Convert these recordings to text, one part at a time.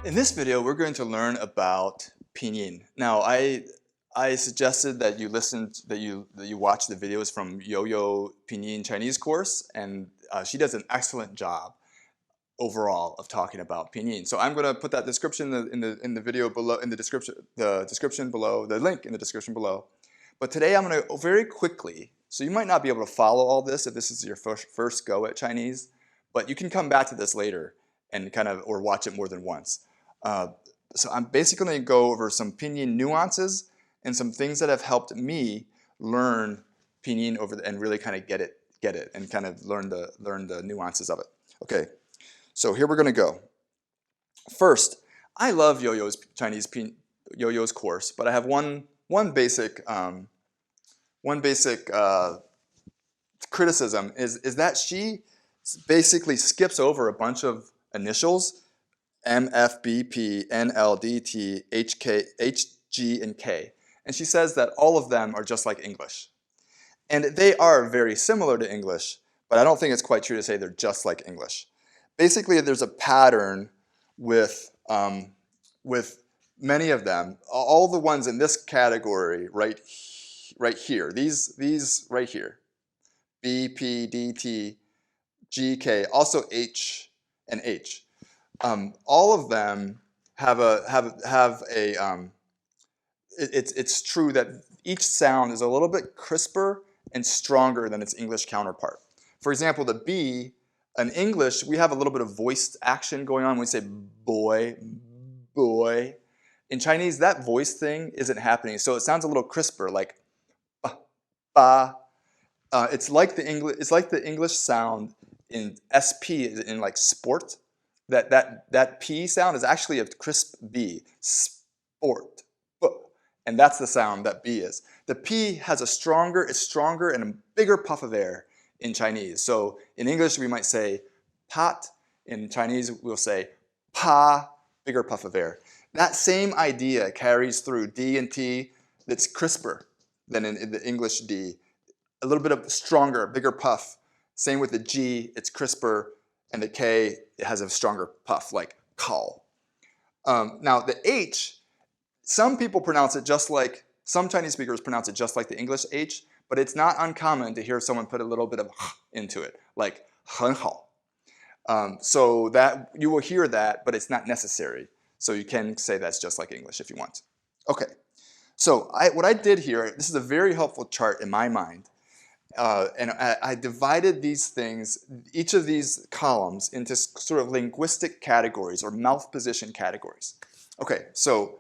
In this video, we're going to learn about Pinyin. Now, I suggested that you watch the videos from Yo-Yo Pinyin Chinese course, and she does an excellent job overall of talking about Pinyin. So I'm going to put that description in the video below, in the description below, the link in the description below. But today I'm going to very quickly. So you might not be able to follow all this if this is your first go at Chinese, but you can come back to this later and or watch it more than once. So I'm basically going to go over some Pinyin nuances and some things that have helped me learn Pinyin and really kind of get it, and kind of learn the nuances of it. Okay, so here we're going to go. First, I love Yo-Yo's Yo-Yo's course, but I have one basic criticism is that she basically skips over a bunch of initials. M, F, B, P, N, L, D, T, H, K, H, G, and K. And she says that all of them are just like English. And they are very similar to English, but I don't think it's quite true to say they're just like English. Basically, there's a pattern with many of them. All the ones in this category right here, these right here, B, P, D, T, G, K, also H and H. All of them it's true that each sound is a little bit crisper and stronger than its English counterpart. For example, the B, in English, we have a little bit of voiced action going on when we say boy, boy. In Chinese, that voice thing isn't happening, so it sounds a little crisper, like ba. It's like the English sound in SP, in like sport. That P sound is actually a crisp B, sport, and that's the sound that B is. The P has it's stronger and a bigger puff of air in Chinese. So in English we might say pot, in Chinese we'll say pa, bigger puff of air. That same idea carries through D and T, that's crisper than in the English D. A little bit of stronger, bigger puff. Same with the G, it's crisper, and the K, it has a stronger puff, like kao. Now the H, some people pronounce it just like, some Chinese speakers pronounce it just like the English H, but it's not uncommon to hear someone put a little bit of into it, like 很好. So that you will hear that, but it's not necessary. So you can say that's just like English if you want. Okay, so what I did here, this is a very helpful chart in my mind. And I divided these things, each of these columns, into sort of linguistic categories or mouth position categories. Okay, so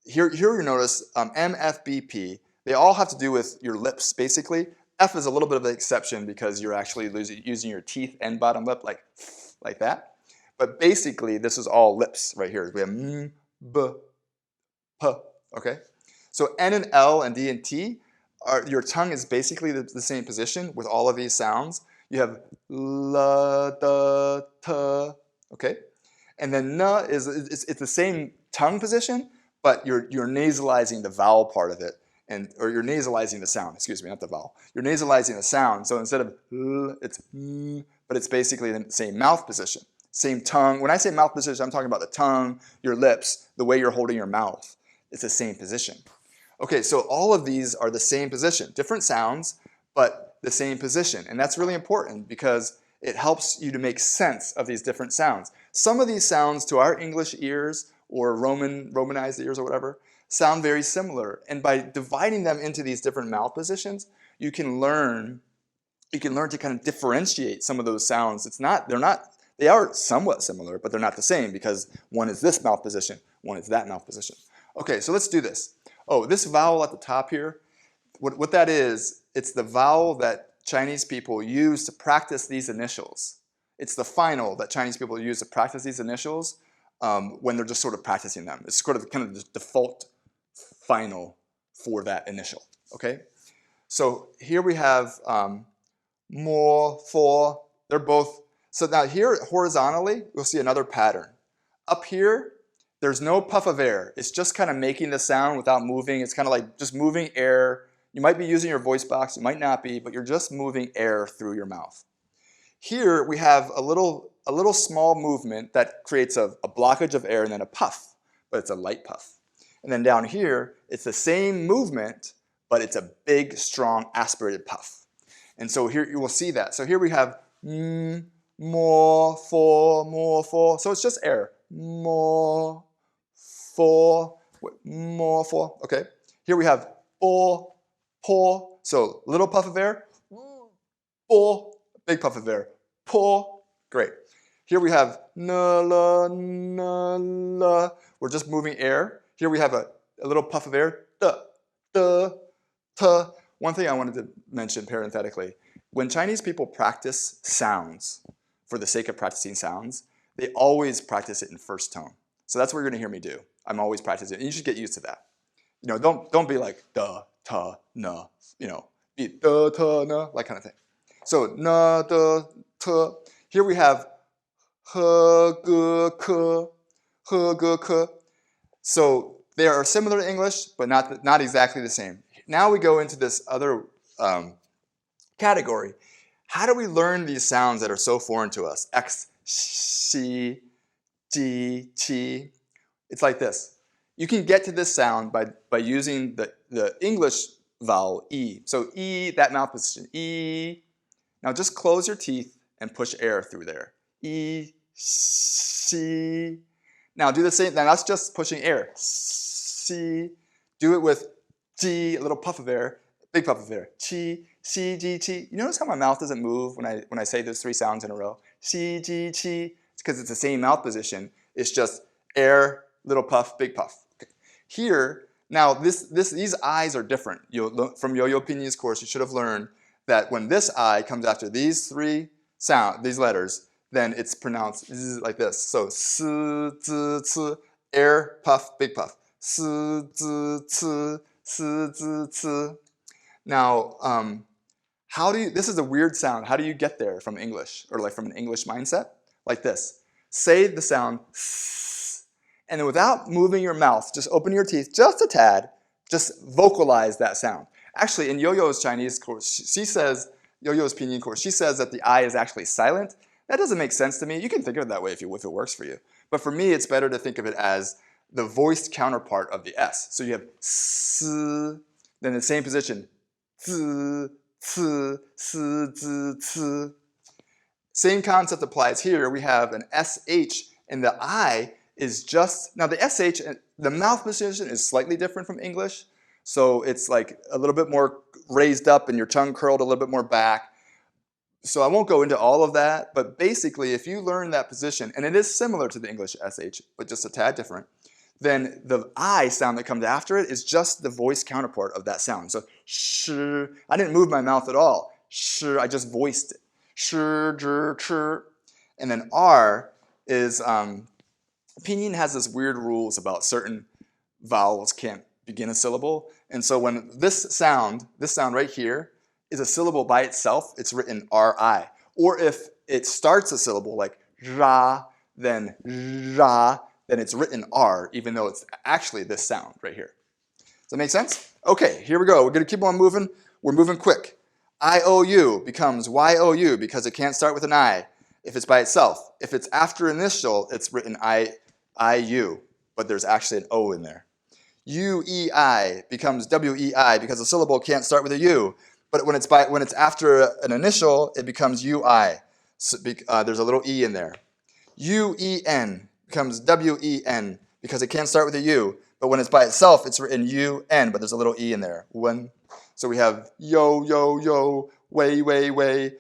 here you notice M, F, B, P, they all have to do with your lips, basically. F is a little bit of an exception because you're actually using your teeth and bottom lip like that. But basically, this is all lips right here. We have M, B, P, okay? So N and L and D and T, your tongue is basically the same position with all of these sounds. You have la, da, ta, okay? And then na it's the same tongue position, but you're nasalizing the vowel part of it, or you're nasalizing the sound, excuse me, not the vowel. You're nasalizing the sound, so instead of l, it's m, but it's basically the same mouth position, same tongue. When I say mouth position, I'm talking about the tongue, your lips, the way you're holding your mouth. It's the same position. Okay, so all of these are the same position, different sounds, but the same position. And that's really important because it helps you to make sense of these different sounds. Some of these sounds to our English ears or Romanized ears or whatever sound very similar. And by dividing them into these different mouth positions, you can learn to kind of differentiate some of those sounds. They are somewhat similar, but they're not the same because one is this mouth position, one is that mouth position. Okay, so let's do this. Oh, this vowel at the top here, what that is, it's the vowel that Chinese people use to practice these initials. It's the final that Chinese people use to practice these initials when they're just sort of practicing them. It's sort of kind of the default final for that initial, okay? So here we have more, for, they're both, so now here horizontally, we'll see another pattern. Up here, there's no puff of air. It's just kind of making the sound without moving. It's kind of like just moving air. You might be using your voice box, you might not be, but you're just moving air through your mouth. Here we have a little little small movement that creates a blockage of air and then a puff, but it's a light puff. And then down here, it's the same movement, but it's a big, strong, aspirated puff. And so here you will see that. So here we have more, for. So it's just air. More, for, okay. Here we have po, so little puff of air, po, big puff of air, po, great. Here we have la, we're just moving air. Here we have a little puff of air, t. One thing I wanted to mention parenthetically, when Chinese people practice sounds, for the sake of practicing sounds, they always practice it in first tone. So that's what you're gonna hear me do. I'm always practicing it, and you should get used to that. You know, don't be like da, ta, na, you know, be da, ta, na, that kind of thing. So na, da, ta. Here we have he, ge, ke. So they are similar to English, but not exactly the same. Now we go into this other category. How do we learn these sounds that are so foreign to us? X, xi, ji, chi. It's like this. You can get to this sound by using the English vowel E. So E, that mouth position, E. Now just close your teeth and push air through there. E, xi. Now do the same, now that's just pushing air. Si. Do it with G, a little puff of air, big puff of air. Chi, si, ji, chi. You notice how my mouth doesn't move when I say those three sounds in a row? Si, ji, chi. It's because it's the same mouth position. It's just air, little puff, big puff. Okay. Here, now these I's are different. From Yo-Yo Pinyin's course, you should have learned that when this I comes after these these letters, then it's pronounced like this. So, s, z, c, air, puff, big puff. S, z, c, s, z, c. Now, this is a weird sound. How do you get there from English, or like from an English mindset? Like this. Say the sound s, and then without moving your mouth, just open your teeth just a tad, just vocalize that sound. Actually, in Yo-Yo's Chinese course, she says, Yo-Yo's Pinyin course, she says that the I is actually silent. That doesn't make sense to me. You can think of it that way if it works for you. But for me, it's better to think of it as the voiced counterpart of the S. So you have s, then the same position, z, c, s, z, c. Same concept applies here. We have an SH, and the I is just, now the SH, the mouth position is slightly different from English. So it's like a little bit more raised up and your tongue curled a little bit more back. So I won't go into all of that, but basically if you learn that position, and it is similar to the English SH, but just a tad different, then the I sound that comes after it is just the voice counterpart of that sound. So sh, I didn't move my mouth at all. Sh, I just voiced it. Sh, dr, ch. And then R is, Pinyin has this weird rules about certain vowels can't begin a syllable. And so when this sound right here is a syllable by itself, it's written R-I. Or if it starts a syllable like ra, then it's written R, even though it's actually this sound right here. Does that make sense? Okay, here we go. We're gonna keep on moving. We're moving quick. I-O-U becomes Y-O-U because it can't start with an I if it's by itself. If it's after initial, it's written I-U, but there's actually an O in there. U-E-I becomes W-E-I because the syllable can't start with a U. But when it's after an initial, it becomes U-I. So, there's a little E in there. U-E-N becomes W-E-N because it can't start with a U. But when it's by itself, it's written U-N, but there's a little E in there. One. So we have yo, yo, yo, way, way, way,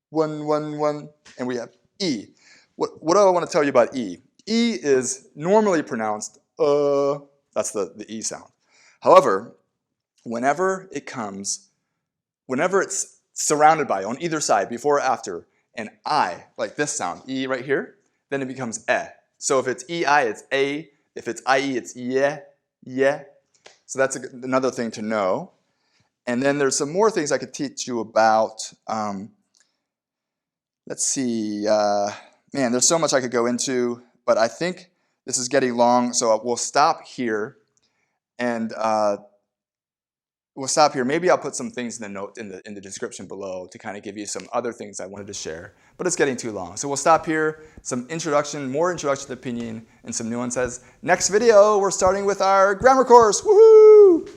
one, and we have E. What do I want to tell you about E? E is normally pronounced that's the E sound. However, whenever it's surrounded by, on either side, before or after, an I, like this sound, E right here, then it becomes eh. So if it's E-I, it's A. If it's I-E, it's yeah, yeah. So that's another thing to know. And then there's some more things I could teach you about. Let's see. Man, there's so much I could go into, but I think this is getting long, so we'll stop here. And we'll stop here. Maybe I'll put some things in the note in the description below to kind of give you some other things I wanted to share, but it's getting too long. So we'll stop here. Some introduction, more introduction to Pinyin and some nuances. Next video, we're starting with our grammar course. Woohoo!